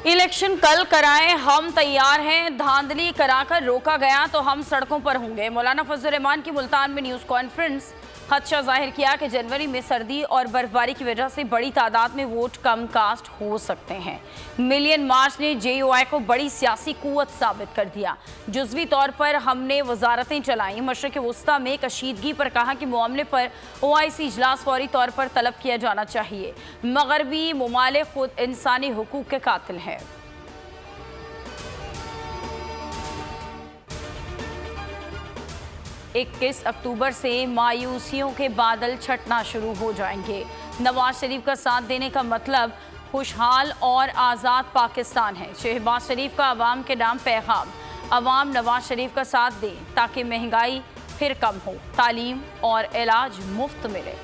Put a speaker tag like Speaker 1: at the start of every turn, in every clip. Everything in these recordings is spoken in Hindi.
Speaker 1: इलेक्शन कल कराएं, हम तैयार हैं। धांधली कराकर रोका गया तो हम सड़कों पर होंगे। मौलाना फजल रहमान की मुल्तान में न्यूज़ कॉन्फ्रेंस। खदशा जाहिर किया कि जनवरी में सर्दी और बर्फबारी की वजह से बड़ी तादाद में वोट कम कास्ट हो सकते हैं। मिलियन मार्च ने JUI को बड़ी सियासी कुव्वत साबित कर दिया। जुज़वी तौर पर हमने वजारतें चलाई। मशरक़ वस्ता में कशीदगी पर कहा कि मामले पर OIC इजलास फौरी तौर पर तलब किया जाना चाहिए। मगरबी मुमालिक खुद इंसानी हुकूक के कातिल हैं। इक्कीस अक्टूबर से मायूसियों के बादल छटना शुरू हो जाएंगे। नवाज शरीफ का साथ देने का मतलब खुशहाल और आज़ाद पाकिस्तान है। शहबाज शरीफ का अवाम के नाम पैगाम। अवाम नवाज शरीफ का साथ दें ताकि महंगाई फिर कम हो, तालीम और इलाज मुफ्त मिले।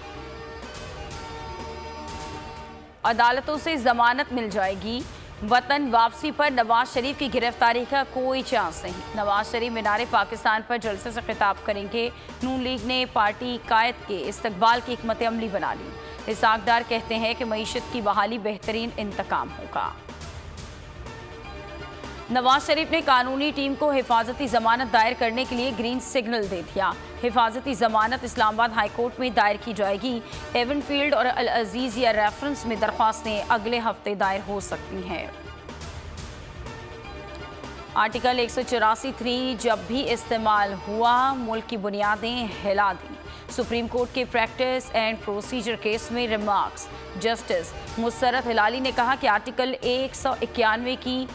Speaker 1: अदालतों से जमानत मिल जाएगी। वतन वापसी पर नवाज शरीफ की गिरफ्तारी का कोई चांस नहीं। नवाज शरीफ मीनारे पाकिस्तान पर जलसे से खिताब करेंगे। नून लीग ने पार्टी कायद के इस्तकबाल की हिकमत अमली बना ली। इसाक डार कहते हैं कि मईशत की बहाली बेहतरीन इंतकाम होगा। नवाज शरीफ ने कानूनी टीम को हिफाजती जमानत दायर करने के लिए ग्रीन सिग्नल दे दिया। हिफाजती जमानत इस्लामाबाद हाई कोर्ट में दायर की जाएगी। एवनफील्ड और अल अजीज या रेफरेंस में दरख्वास्तें अगले हफ्ते दायर हो सकती हैं। आर्टिकल 184(3) जब भी इस्तेमाल हुआ, मुल्क की बुनियादें हिला दी। सुप्रीम कोर्ट के प्रैक्टिस एंड प्रोसीजर केस में रिमार्क्स। जस्टिस मुसर्रत हिलाली ने कहा कि आर्टिकल 191 की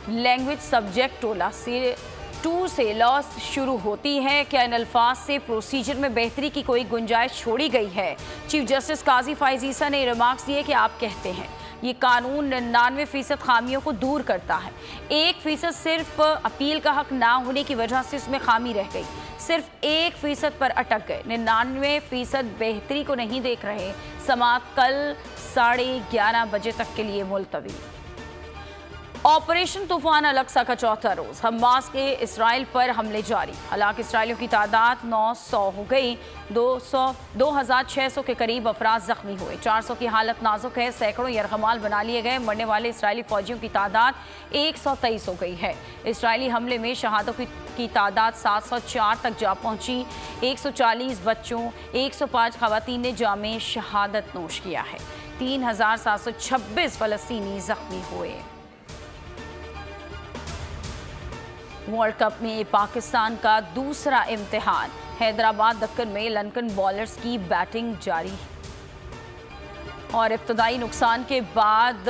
Speaker 1: लैंग्वेज सब्जेक्ट टोला से 2 से लॉस शुरू होती है। क्या इन अल्फाज से प्रोसीजर में बेहतरी की कोई गुंजाइश छोड़ी गई है? चीफ जस्टिस काजी फाइज ईसा ने रिमार्क्स दिए कि आप कहते हैं ये कानून 99% खामियों को दूर करता है। 1% सिर्फ अपील का हक ना होने की वजह से उसमें खामी रह गई। सिर्फ 1% पर अटक गए। 99% बेहतरी को नहीं देख रहे। समाअत कल 11:30 बजे तक के लिए मुलतवी। ऑपरेशन तूफान अल-अक्सा का चौथा रोज। हमास के इसराइल पर हमले जारी। हलाक इसराइलियों की तादाद 900 हो गई। 2600 के करीब अफराद जख्मी हुए। 400 की हालत नाजुक है। सैकड़ों यरगमाल बना लिए गए। मरने वाले इसराइली फौजियों की तादाद 123 हो गई है। इसराइली हमले में शहादतों की तादाद 704 तक जा पहुंची। 140 बच्चों 105 खवातीन ने जामे शहादत नोश किया है। 3726 फलस्तीनी जख्मी हुए। वर्ल्ड कप में पाकिस्तान का दूसरा इम्तिहान। हैदराबाद दक्कन में लंकन बॉलर्स की बैटिंग जारी और इब्तदाई नुकसान के बाद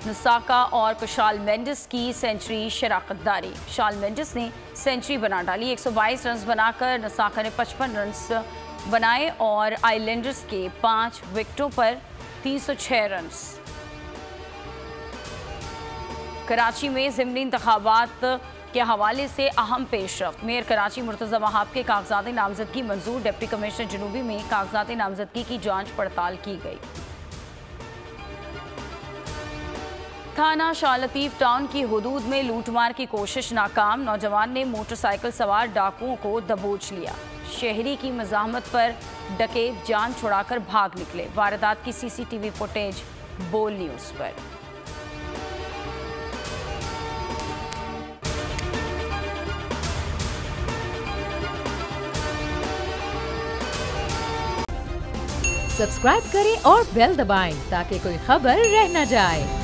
Speaker 1: नसाका और कुशाल मेंडिस की सेंचुरी शराकतदारी। कुशाल मेंडिस ने सेंचुरी बना डाली। 122 रन बनाकर नसाका ने 55 रन बनाए और आइलैंडर्स के 5 विकेटों पर 306 रन। कराची में ज़िमनी इंतखाबात के हवाले से अहम पेशरफ्त। मेयर कराची मुर्तज़ा वहाब के कागजात नामजदगी मंजूर। डिप्टी कमिश्नर जनूबी में कागजात नामजदगी की जांच पड़ताल की गई। थाना शाह लतीफ टाउन की हुदूद में लूटमार की कोशिश नाकाम। नौजवान ने मोटरसाइकिल सवार डाकुओं को दबोच लिया। शहरी की मज़ाहमत पर डकैत जान छुड़ाकर भाग निकले। वारदात की CCTV फुटेज बोल न्यूज़ पर।
Speaker 2: सब्सक्राइब करें और बेल दबाएं ताकि कोई खबर रह न जाए।